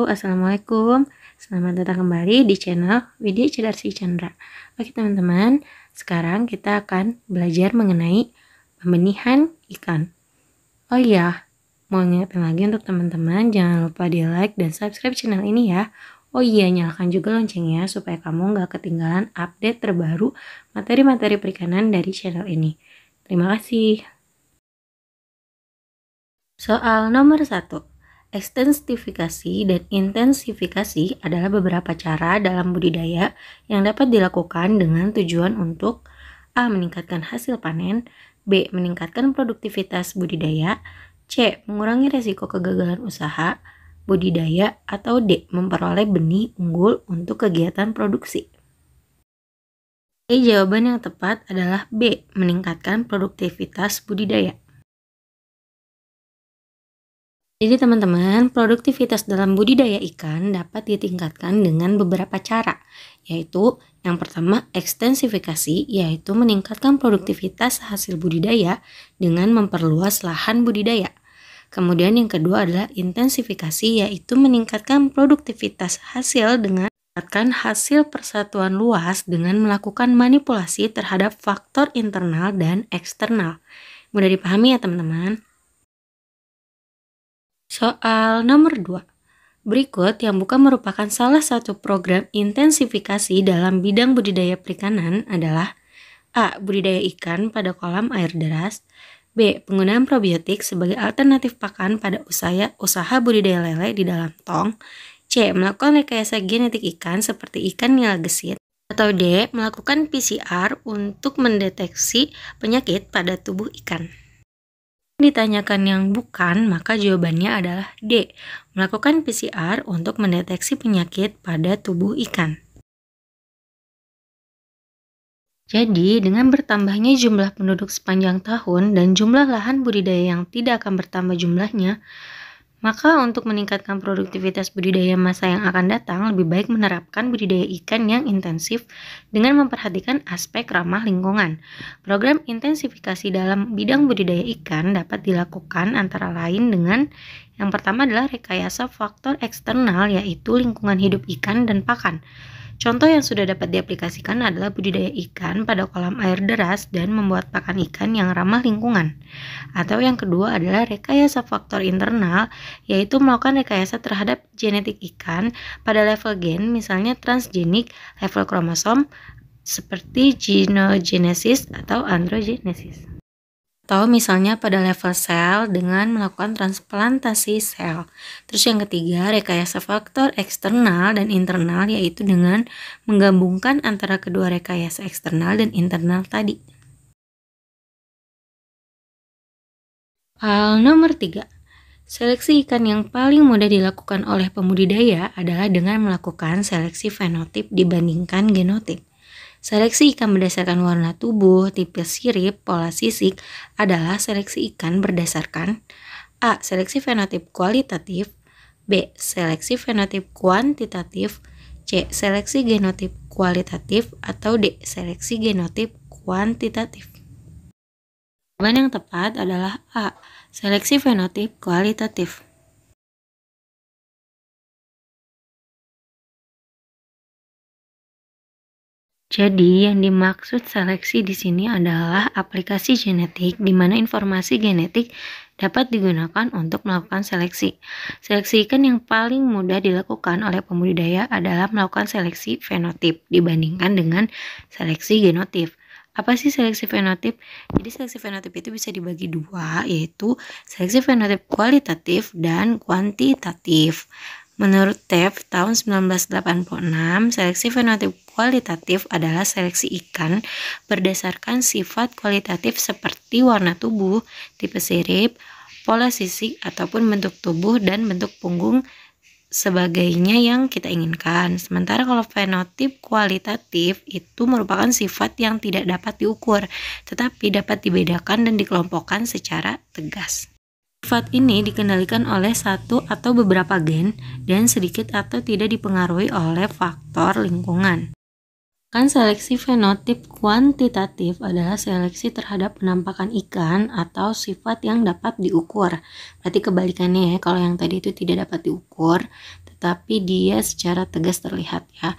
Assalamualaikum. Selamat datang kembali di channel Widya Cedarsi Chandra. Oke teman-teman, sekarang kita akan belajar mengenai pembenihan ikan. Oh iya, mau ingetin lagi untuk teman-teman, jangan lupa di like dan subscribe channel ini ya. Oh iya, nyalakan juga loncengnya supaya kamu nggak ketinggalan update terbaru materi-materi perikanan dari channel ini. Terima kasih. Soal nomor 1. Ekstensifikasi dan intensifikasi adalah beberapa cara dalam budidaya yang dapat dilakukan dengan tujuan untuk A. Meningkatkan hasil panen, B. Meningkatkan produktivitas budidaya, C. Mengurangi resiko kegagalan usaha budidaya, atau D. Memperoleh benih unggul untuk kegiatan produksi. Jawaban yang tepat adalah B. Meningkatkan produktivitas budidaya. Jadi teman-teman, produktivitas dalam budidaya ikan dapat ditingkatkan dengan beberapa cara, yaitu yang pertama ekstensifikasi, yaitu meningkatkan produktivitas hasil budidaya dengan memperluas lahan budidaya. Kemudian yang kedua adalah intensifikasi, yaitu meningkatkan produktivitas hasil dengan meningkatkan hasil persatuan luas dengan melakukan manipulasi terhadap faktor internal dan eksternal. Mudah dipahami ya teman-teman? Soal nomor 2. Berikut yang bukan merupakan salah satu program intensifikasi dalam bidang budidaya perikanan adalah A. Budidaya ikan pada kolam air deras, B. Penggunaan probiotik sebagai alternatif pakan pada usaha budidaya lele di dalam tong, C. Melakukan rekayasa genetik ikan seperti ikan nila gesit, atau D. Melakukan PCR untuk mendeteksi penyakit pada tubuh ikan. Ditanyakan yang bukan, maka jawabannya adalah D. Melakukan PCR untuk mendeteksi penyakit pada tubuh ikan. Jadi, dengan bertambahnya jumlah penduduk sepanjang tahun dan jumlah lahan budidaya yang tidak akan bertambah jumlahnya, maka untuk meningkatkan produktivitas budidaya masa yang akan datang, lebih baik menerapkan budidaya ikan yang intensif dengan memperhatikan aspek ramah lingkungan. Program intensifikasi dalam bidang budidaya ikan dapat dilakukan antara lain dengan yang pertama adalah rekayasa faktor eksternal, yaitu lingkungan hidup ikan dan pakan. Contoh yang sudah dapat diaplikasikan adalah budidaya ikan pada kolam air deras dan membuat pakan ikan yang ramah lingkungan. Atau yang kedua adalah rekayasa faktor internal, yaitu melakukan rekayasa terhadap genetik ikan pada level gen, misalnya transgenik, level kromosom, seperti genogenesis atau androgenesis. Atau misalnya pada level sel dengan melakukan transplantasi sel. Terus yang ketiga, rekayasa faktor eksternal dan internal, yaitu dengan menggabungkan antara kedua rekayasa eksternal dan internal tadi. Hal nomor 3. Seleksi ikan yang paling mudah dilakukan oleh pembudidaya adalah dengan melakukan seleksi fenotip dibandingkan genotip. Seleksi ikan berdasarkan warna tubuh, tipe sirip, pola sisik adalah seleksi ikan berdasarkan A. Seleksi fenotip kualitatif, B. Seleksi fenotip kuantitatif, C. Seleksi genotip kualitatif, atau D. Seleksi genotip kuantitatif. Jawaban yang tepat adalah A. Seleksi fenotip kualitatif. Jadi, yang dimaksud seleksi di sini adalah aplikasi genetik di mana informasi genetik dapat digunakan untuk melakukan seleksi. Seleksi ikan yang paling mudah dilakukan oleh pembudidaya adalah melakukan seleksi fenotip dibandingkan dengan seleksi genotip. Apa sih seleksi fenotip? Jadi seleksi fenotip itu bisa dibagi dua, yaitu seleksi fenotip kualitatif dan kuantitatif. Menurut TEF tahun 1986, seleksi fenotip kualitatif adalah seleksi ikan berdasarkan sifat kualitatif seperti warna tubuh, tipe sirip, pola sisik, ataupun bentuk tubuh dan bentuk punggung sebagainya yang kita inginkan. Sementara kalau fenotip kualitatif itu merupakan sifat yang tidak dapat diukur, tetapi dapat dibedakan dan dikelompokkan secara tegas. Sifat ini dikendalikan oleh satu atau beberapa gen dan sedikit atau tidak dipengaruhi oleh faktor lingkungan. Kan seleksi fenotip kuantitatif adalah seleksi terhadap penampakan ikan atau sifat yang dapat diukur. Berarti kebalikannya ya, kalau yang tadi itu tidak dapat diukur, tapi dia secara tegas terlihat ya.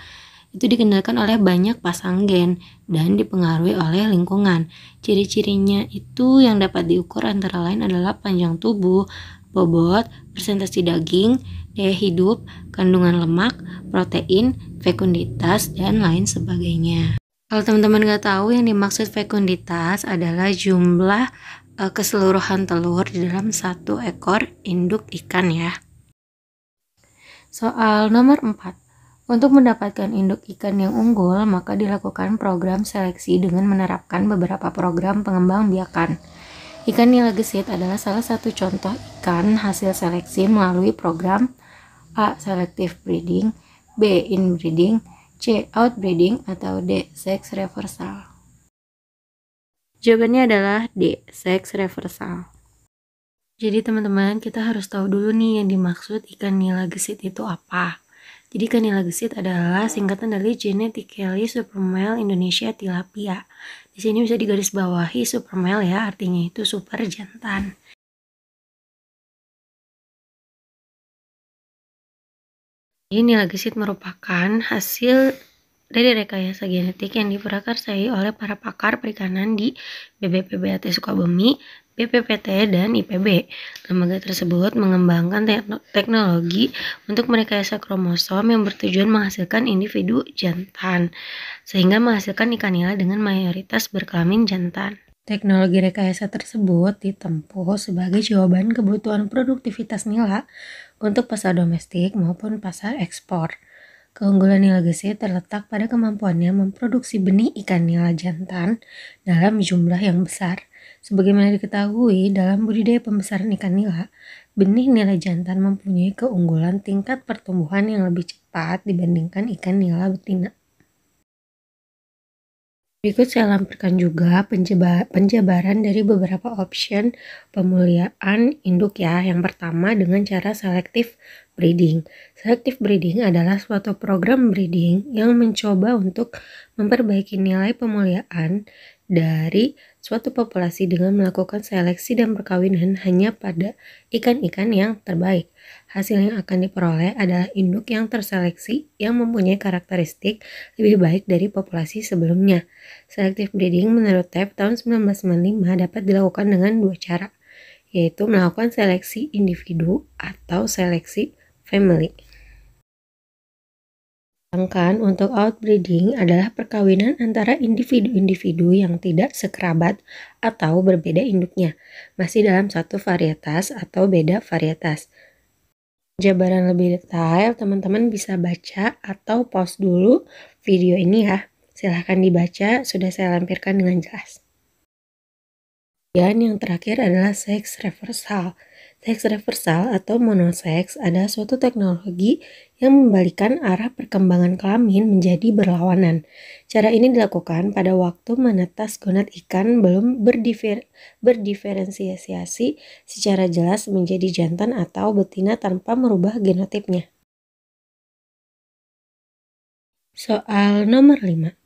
Itu dikendalikan oleh banyak pasang gen dan dipengaruhi oleh lingkungan. Ciri-cirinya itu yang dapat diukur antara lain adalah panjang tubuh, bobot, persentase daging, daya hidup, kandungan lemak, protein, fekunditas, dan lain sebagainya. Kalau teman-teman nggak tahu, yang dimaksud fekunditas adalah jumlah keseluruhan telur di dalam satu ekor induk ikan ya. Soal nomor 4. Untuk mendapatkan induk ikan yang unggul, maka dilakukan program seleksi dengan menerapkan beberapa program pengembang biakan. Ikan nila gesit adalah salah satu contoh ikan hasil seleksi melalui program A. Selective breeding, B. Inbreeding, C. Outbreeding, atau D. Sex reversal. Jawabannya adalah D. Sex reversal. Jadi teman-teman, kita harus tahu dulu nih yang dimaksud ikan nila gesit itu apa. Jadi ikan nila gesit adalah singkatan dari Genetically Supermale Indonesia Tilapia. Di sini bisa digarisbawahi supermale ya, artinya itu super jantan. Ini nila gesit merupakan hasil dari rekayasa genetik yang diprakarsai oleh para pakar perikanan di BBPBAT Sukabumi, BPPT, dan IPB. Lembaga tersebut mengembangkan teknologi untuk merekayasa kromosom yang bertujuan menghasilkan individu jantan, sehingga menghasilkan ikan nila dengan mayoritas berkelamin jantan. Teknologi rekayasa tersebut ditempuh sebagai jawaban kebutuhan produktivitas nila untuk pasar domestik maupun pasar ekspor. Keunggulan nila gesit terletak pada kemampuannya memproduksi benih ikan nila jantan dalam jumlah yang besar. Sebagaimana diketahui, dalam budidaya pembesaran ikan nila, benih nila jantan mempunyai keunggulan tingkat pertumbuhan yang lebih cepat dibandingkan ikan nila betina. Berikut saya lampirkan juga penjabaran dari beberapa option pemuliaan induk ya. Yang pertama dengan cara selective breeding. Selective breeding adalah suatu program breeding yang mencoba untuk memperbaiki nilai pemuliaan dari suatu populasi dengan melakukan seleksi dan perkawinan hanya pada ikan-ikan yang terbaik. Hasil yang akan diperoleh adalah induk yang terseleksi yang mempunyai karakteristik lebih baik dari populasi sebelumnya. Selective breeding menurut TEP tahun 1995 dapat dilakukan dengan dua cara, yaitu melakukan seleksi individu atau seleksi family. Sedangkan untuk outbreeding adalah perkawinan antara individu-individu yang tidak sekerabat atau berbeda induknya, masih dalam satu varietas atau beda varietas. Jabaran lebih detail, teman-teman bisa baca atau pause dulu video ini ya. Silahkan dibaca, sudah saya lampirkan dengan jelas. Dan yang terakhir adalah sex reversal. Sex reversal atau monosex adalah suatu teknologi yang membalikan arah perkembangan kelamin menjadi berlawanan. Cara ini dilakukan pada waktu menetas gonad ikan belum berdiferensiasi secara jelas menjadi jantan atau betina tanpa merubah genotipnya. Soal nomor 5.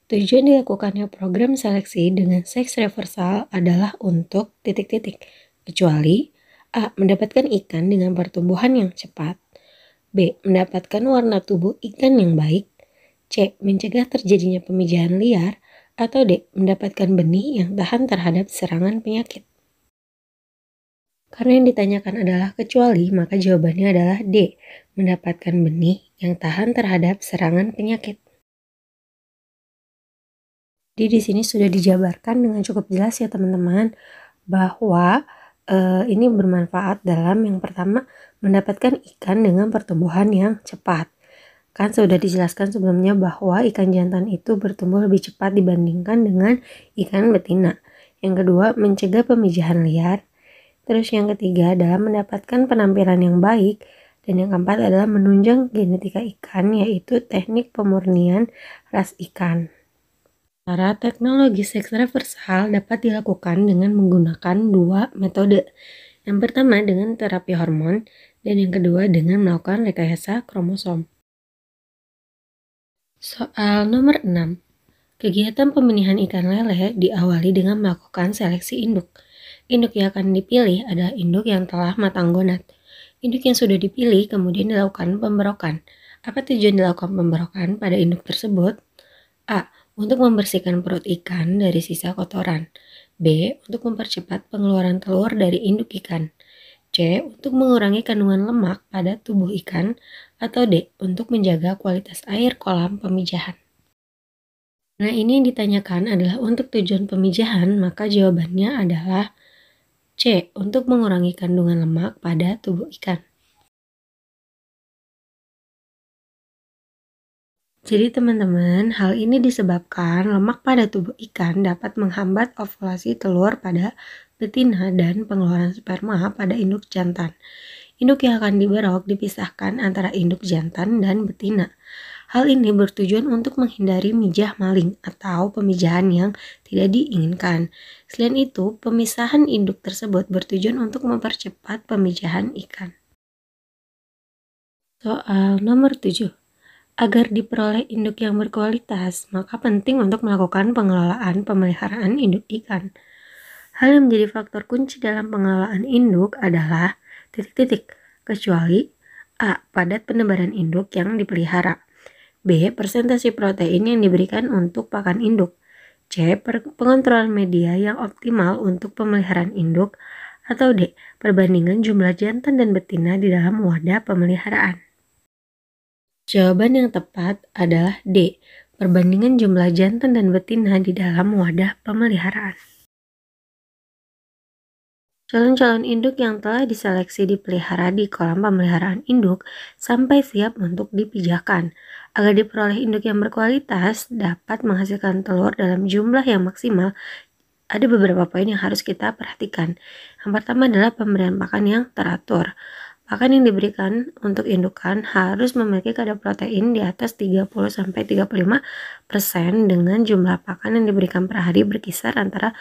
Tujuan dilakukannya program seleksi dengan seks reversal adalah untuk kecuali A. Mendapatkan ikan dengan pertumbuhan yang cepat, B. Mendapatkan warna tubuh ikan yang baik, C. Mencegah terjadinya pemijahan liar, atau D. Mendapatkan benih yang tahan terhadap serangan penyakit. Karena yang ditanyakan adalah kecuali, maka jawabannya adalah D. Mendapatkan benih yang tahan terhadap serangan penyakit. Jadi di sini sudah dijabarkan dengan cukup jelas ya teman-teman, bahwa ini bermanfaat dalam yang pertama mendapatkan ikan dengan pertumbuhan yang cepat. Kan sudah dijelaskan sebelumnya bahwa ikan jantan itu bertumbuh lebih cepat dibandingkan dengan ikan betina. Yang kedua, mencegah pemijahan liar. Terus yang ketiga adalah mendapatkan penampilan yang baik. Dan yang keempat adalah menunjang genetika ikan, yaitu teknik pemurnian ras ikan. Cara teknologi seks reversal dapat dilakukan dengan menggunakan dua metode. Yang pertama dengan terapi hormon, dan yang kedua dengan melakukan rekayasa kromosom. Soal nomor 6. Kegiatan pembenihan ikan lele diawali dengan melakukan seleksi induk. Induk yang akan dipilih adalah induk yang telah matang gonad. Induk yang sudah dipilih kemudian dilakukan pemberokan. Apa tujuan dilakukan pemberokan pada induk tersebut? A. Untuk membersihkan perut ikan dari sisa kotoran. B. Untuk mempercepat pengeluaran telur dari induk ikan. C. Untuk mengurangi kandungan lemak pada tubuh ikan. Atau D. Untuk menjaga kualitas air kolam pemijahan. Nah, ini yang ditanyakan adalah untuk tujuan pemijahan, maka jawabannya adalah C. Untuk mengurangi kandungan lemak pada tubuh ikan. Jadi teman-teman, hal ini disebabkan lemak pada tubuh ikan dapat menghambat ovulasi telur pada betina dan pengeluaran sperma pada induk jantan. Induk yang akan diberok dipisahkan antara induk jantan dan betina. Hal ini bertujuan untuk menghindari mijah maling atau pemijahan yang tidak diinginkan. Selain itu, pemisahan induk tersebut bertujuan untuk mempercepat pemijahan ikan. Soal nomor 7. Agar diperoleh induk yang berkualitas, maka penting untuk melakukan pengelolaan pemeliharaan induk ikan. Hal yang menjadi faktor kunci dalam pengelolaan induk adalah titik-titik, kecuali A. Padat penebaran induk yang dipelihara. B. Persentase protein yang diberikan untuk pakan induk. C. Pengontrolan media yang optimal untuk pemeliharaan induk. Atau D. Perbandingan jumlah jantan dan betina di dalam wadah pemeliharaan. Jawaban yang tepat adalah D. Perbandingan jumlah jantan dan betina di dalam wadah pemeliharaan. Calon-calon induk yang telah diseleksi dipelihara di kolam pemeliharaan induk sampai siap untuk dipijahkan. Agar diperoleh induk yang berkualitas dapat menghasilkan telur dalam jumlah yang maksimal, ada beberapa poin yang harus kita perhatikan. Yang pertama adalah pemberian pakan yang teratur. Pakan yang diberikan untuk indukan harus memiliki kadar protein di atas 30-35% dengan jumlah pakan yang diberikan per hari berkisar antara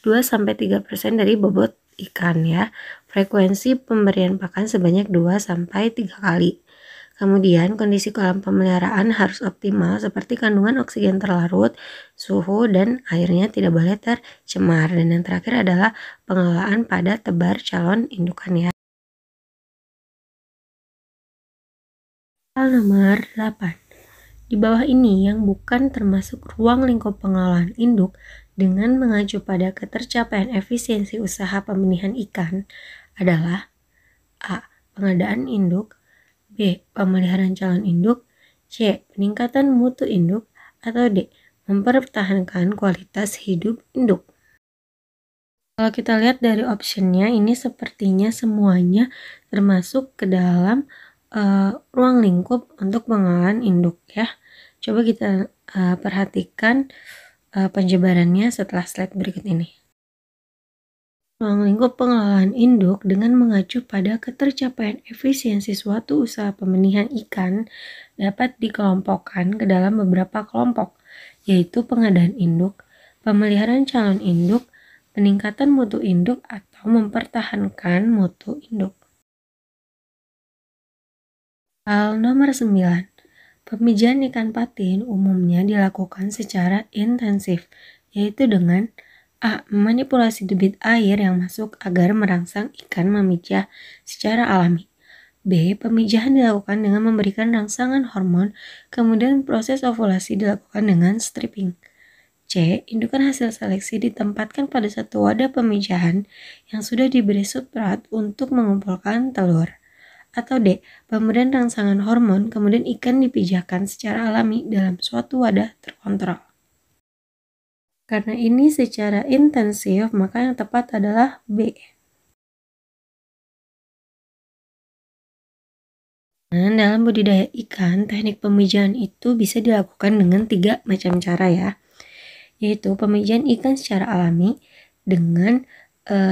2-3% dari bobot ikan ya. Frekuensi pemberian pakan sebanyak 2-3 kali. Kemudian kondisi kolam pemeliharaan harus optimal seperti kandungan oksigen terlarut, suhu dan airnya tidak boleh tercemar. Dan yang terakhir adalah pengelolaan pada tebar calon indukan ya. Soal nomor 8. Di bawah ini yang bukan termasuk ruang lingkup pengelolaan induk dengan mengacu pada ketercapaian efisiensi usaha pembenihan ikan adalah A. Pengadaan induk, B. Pemeliharaan calon induk, C. Peningkatan mutu induk, atau D. Mempertahankan kualitas hidup induk. Kalau kita lihat dari optionnya, ini sepertinya semuanya termasuk ke dalam ruang lingkup untuk pengelolaan induk ya. Coba kita perhatikan penjabarannya setelah slide berikut ini. Ruang lingkup pengelolaan induk dengan mengacu pada ketercapaian efisiensi suatu usaha pembenihan ikan dapat dikelompokkan ke dalam beberapa kelompok, yaitu pengadaan induk, pemeliharaan calon induk, peningkatan mutu induk, atau mempertahankan mutu induk. Hal nomor 9. Pemijahan ikan patin umumnya dilakukan secara intensif, yaitu dengan A. Memanipulasi debit air yang masuk agar merangsang ikan memijah secara alami. B. Pemijahan dilakukan dengan memberikan rangsangan hormon, kemudian proses ovulasi dilakukan dengan stripping. C. Indukan hasil seleksi ditempatkan pada satu wadah pemijahan yang sudah diberi substrat untuk mengumpulkan telur. Atau D. Pemberian rangsangan hormon, kemudian ikan dipijahkan secara alami dalam suatu wadah terkontrol. Karena ini secara intensif, maka yang tepat adalah B. Nah, dalam budidaya ikan, teknik pemijahan itu bisa dilakukan dengan 3 macam cara ya. Yaitu pemijahan ikan secara alami dengan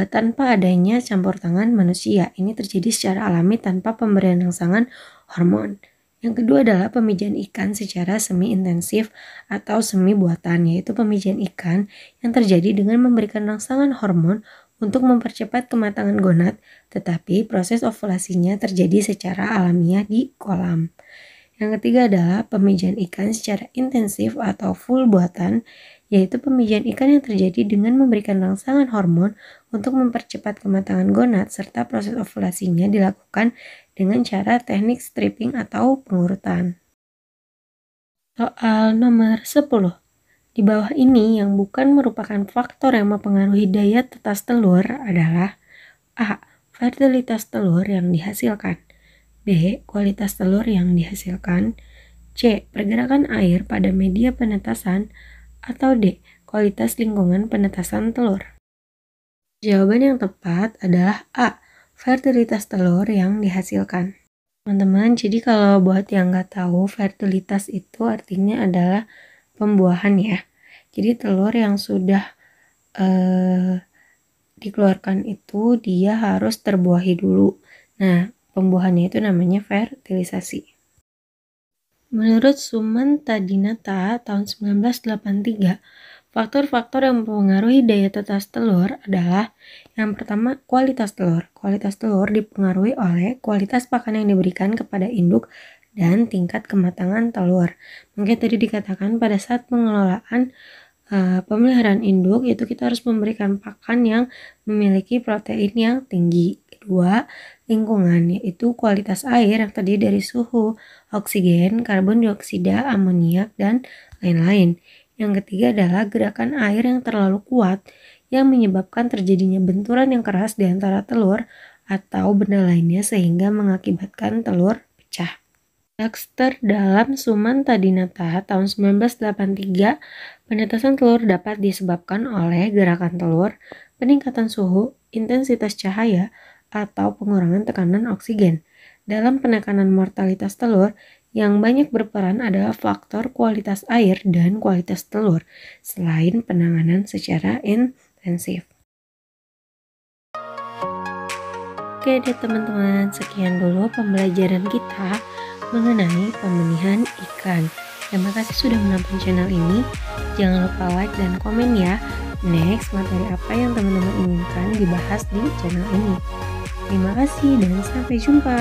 tanpa adanya campur tangan manusia. Ini terjadi secara alami tanpa pemberian rangsangan hormon. Yang kedua adalah pemijahan ikan secara semi-intensif atau semi buatan, yaitu pemijahan ikan yang terjadi dengan memberikan rangsangan hormon untuk mempercepat kematangan gonad, tetapi proses ovulasinya terjadi secara alamiah di kolam. Yang ketiga adalah pemijahan ikan secara intensif atau full buatan, yaitu pemijahan ikan yang terjadi dengan memberikan rangsangan hormon untuk mempercepat kematangan gonad serta proses ovulasinya dilakukan dengan cara teknik stripping atau pengurutan. Soal nomor 10. Di bawah ini yang bukan merupakan faktor yang mempengaruhi daya tetas telur adalah A. Fertilitas telur yang dihasilkan, B. Kualitas telur yang dihasilkan, C. Pergerakan air pada media penetasan, atau D. Kualitas lingkungan penetasan telur. Jawaban yang tepat adalah A. Fertilitas telur yang dihasilkan. Teman-teman, jadi kalau buat yang nggak tahu, fertilitas itu artinya adalah pembuahan ya. Jadi telur yang sudah dikeluarkan itu dia harus terbuahi dulu. Nah, pembuahannya itu namanya fertilisasi. Menurut Sumantadinata tahun 1983, faktor-faktor yang mempengaruhi daya tetas telur adalah yang pertama kualitas telur. Kualitas telur dipengaruhi oleh kualitas pakan yang diberikan kepada induk dan tingkat kematangan telur. Mungkin tadi dikatakan pada saat pengelolaan pemeliharaan induk itu kita harus memberikan pakan yang memiliki protein yang tinggi. Kedua, lingkungan, yaitu kualitas air yang terdiri dari suhu, oksigen, karbon dioksida, amoniak, dan lain-lain. Yang ketiga adalah gerakan air yang terlalu kuat yang menyebabkan terjadinya benturan yang keras di antara telur atau benda lainnya sehingga mengakibatkan telur pecah. Dexter dalam Sumantadinata tahun 1983, penetasan telur dapat disebabkan oleh gerakan telur, peningkatan suhu, intensitas cahaya, atau pengurangan tekanan oksigen. Dalam penekanan mortalitas telur, yang banyak berperan adalah faktor kualitas air dan kualitas telur, selain penanganan secara intensif. Oke deh teman-teman, sekian dulu pembelajaran kita mengenai pembenihan ikan. Terima kasih sudah menonton channel ini. Jangan lupa like dan komen ya. Next, materi apa yang teman-teman inginkan dibahas di channel ini. Terima kasih dan sampai jumpa.